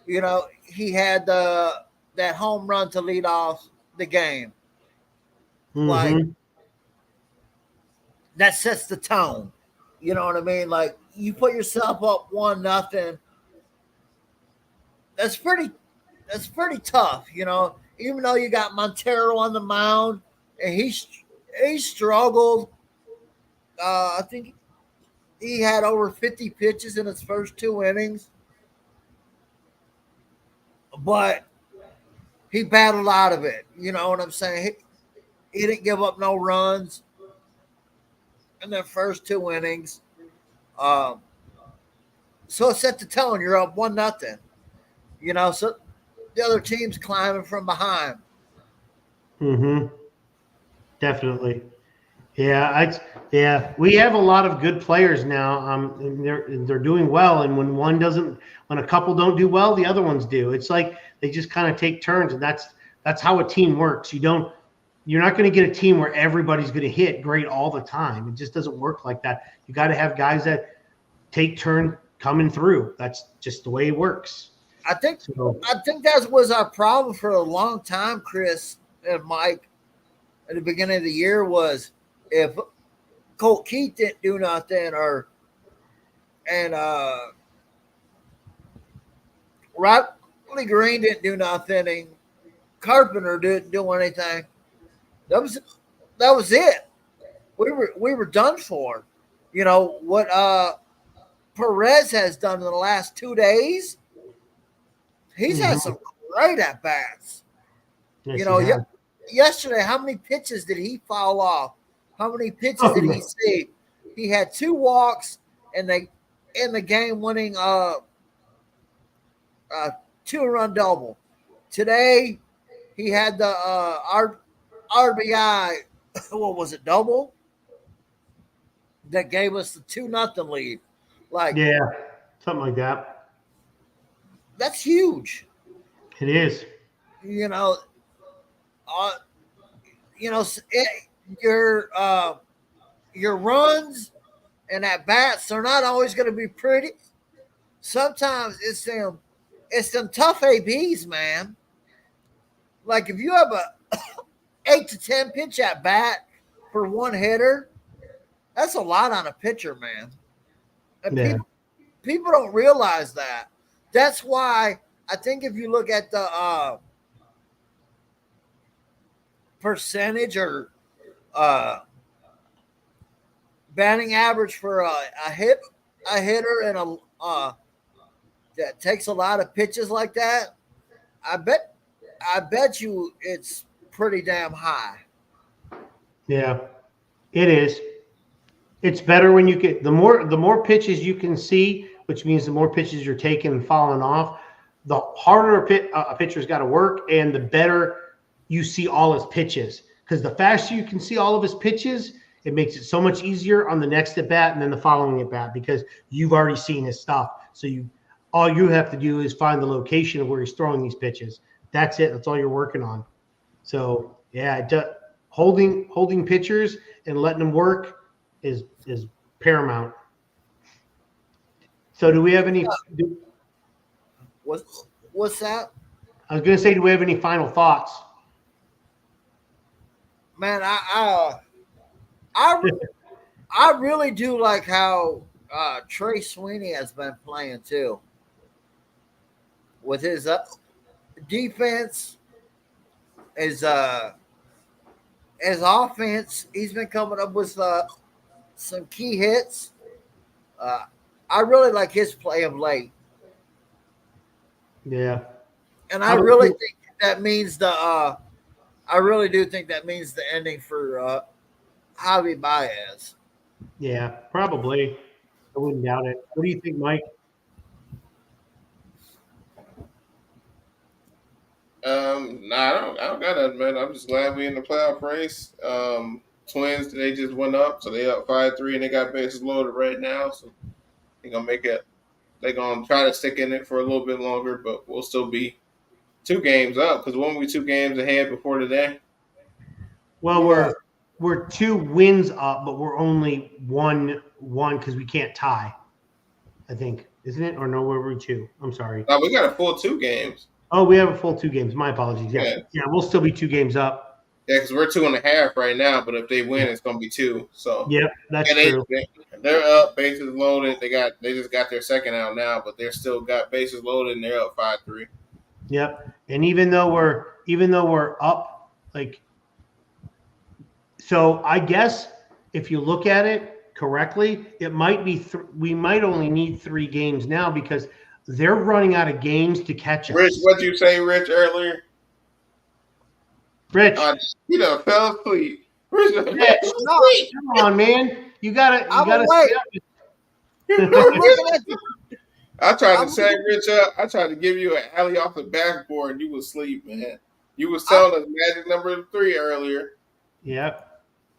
he had that home run to lead off the game. Mm-hmm. That sets the tone. You know what I mean? You put yourself up 1-0. That's pretty tough, even though you got Montero on the mound and he struggled. I think he had over 50 pitches in his first 2 innings, but he battled out of it. You know what I'm saying? He didn't give up no runs in the first 2 innings. Um, so it set the tone. You're up 1-0. You know, so the other team's climbing from behind. Mm-hmm. Definitely. Yeah. We have a lot of good players now. And they're doing well. And when a couple don't do well, the other ones do. It's like they just kind of take turns, and that's how a team works. You're not going to get a team where everybody's going to hit great all the time. It just doesn't work like that. You got to have guys that take turn coming through. That's just the way it works. I think that was our problem for a long time, Chris and Mike. At the beginning of the year was if Colt Keith didn't do nothing, and Riley Green didn't do nothing, and Carpenter didn't do anything. That was it. We were done for. You know what Perez has done in the last 2 days. He's had some great at bats. Yes, you know, yesterday, how many pitches did he foul off? How many pitches did he see? He had 2 walks and in the game-winning 2-run double. Today, he had the RBI. What was it? Double that gave us the 2-0 lead. Something like that. That's huge. It is. You know, your runs and at bats, they're not always going to be pretty. Sometimes it's them tough ABs, man. Like if you have a 8 to 10 pitch at bat for one hitter, that's a lot on a pitcher, man. And people don't realize that. That's why I think if you look at the percentage or batting average for a hitter and that takes a lot of pitches like that, I bet you it's pretty damn high. Yeah, it is. It's better when you get the more pitches you can see, which means the more pitches you're taking and falling off, the harder a pitcher's got to work, and the better you see all his pitches. Because the faster you can see all of his pitches, it makes it so much easier on the next at bat and then the following at bat because you've already seen his stuff. So all you have to do is find the location of where he's throwing these pitches. That's it. That's all you're working on. So yeah, holding pitchers and letting them work is paramount. So do we have any? What's that? I was going to say, do we have any final thoughts? Man, I really do like how Trey Sweeney has been playing too. With his defense, his offense, he's been coming up with some key hits. I really like his play of late. Yeah, and I really think that means I really do think that means the ending for Javi Baez. Yeah, probably. I wouldn't doubt it. What do you think, Mike? I don't got that, man. I'm just glad we in the playoff race. Twins, they just went up, so they up 5-3, and they got bases loaded right now. So they're gonna make it. They're gonna try to stick in it for a little bit longer, but we'll still be 2 games up because we'll be 2 games ahead before today. Well, we're 2 wins up, but we're only one because we can't tie. I think, isn't it? Or no, we're 2. I'm sorry. No, we got a full 2 games. Oh, we have a full 2 games. My apologies. Yeah, we'll still be 2 games up. Yeah, because we're 2.5 right now, but if they win, it's gonna be 2. So that's true. They're up, bases loaded. They just got their second out now, but they're still got bases loaded, and they're up 5-3. Yep. And even though we're up, like So I guess if you look at it correctly, it might be we might only need 3 games now because they're running out of games to catch Rich, us. what'd you say, Rich, earlier? Rich, You know, fell asleep. Rich, fell Rich, No, asleep. come on, man. You gotta I'm stay awake. up. I'm looking at the. I tried to I'm set looking, Rich up. I tried to give you an alley off the backboard, and you was asleep, man. You was I, telling us magic number 3 earlier, Yep.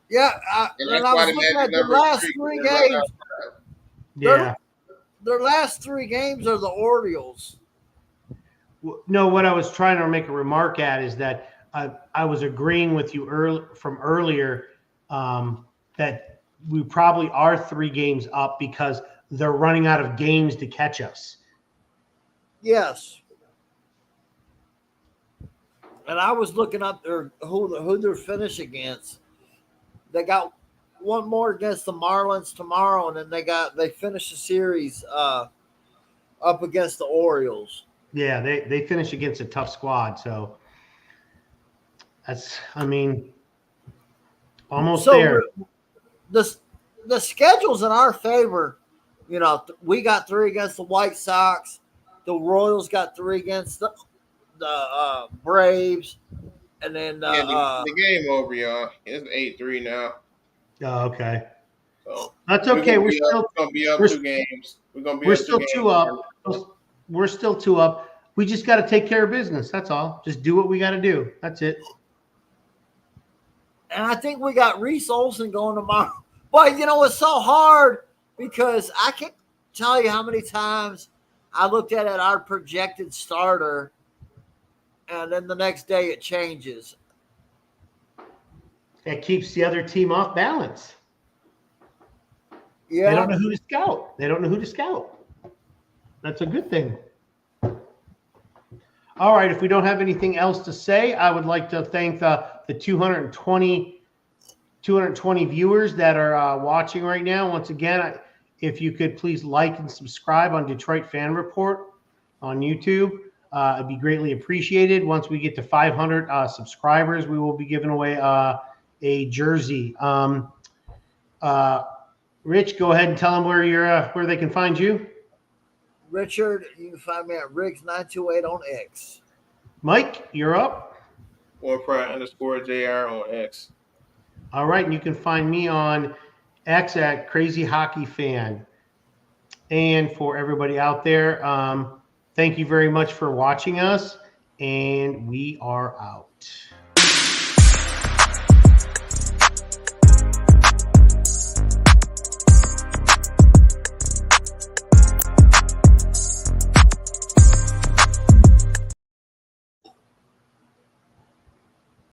yeah, and and that's I why was the looking magic at the number is last 3. 'Cause 3 they're running out games. of time. Yeah. Their last 3 games are the Orioles. No, what I was trying to make a remark at is that I was agreeing with you earlier that we probably are 3 games up because they're running out of games to catch us. Yes. And I was looking up who they're finish against. They got one more against the Marlins tomorrow, and then they finish the series up against the Orioles. Yeah, they finish against a tough squad, so that's almost there. The schedule's in our favor. You know, we got 3 against the White Sox. The Royals got 3 against the Braves, and then Yeah, the game over, y'all. It's 8-3 now. Oh, okay. So That's okay. We're gonna be up we're 2 games. We're gonna be we're up 2 still games. 2 up. We're still 2 up. We just got to take care of business. That's all. Just do what we got to do. That's it. and I think we got Reese Olson going tomorrow. But you know, it's so hard because I can't tell you how many times I looked at our projected starter, and then the next day it changes. That keeps the other team off balance. Yeah, They don't know who to scout. That's a good thing. All right. If we don't have anything else to say, I would like to thank the 220 viewers that are watching right now. Once again, if you could please like and subscribe on Detroit Fan Report on YouTube, it'd be greatly appreciated. Once we get to 500 subscribers, we will be giving away a jersey. Rich, go ahead and tell them where they can find you. Richard, you can find me at Riggs928 on X. Mike, you're up. _JR on X. All right, and you can find me on X at Crazy Hockey Fan. And for everybody out there, thank you very much for watching us, and we are out.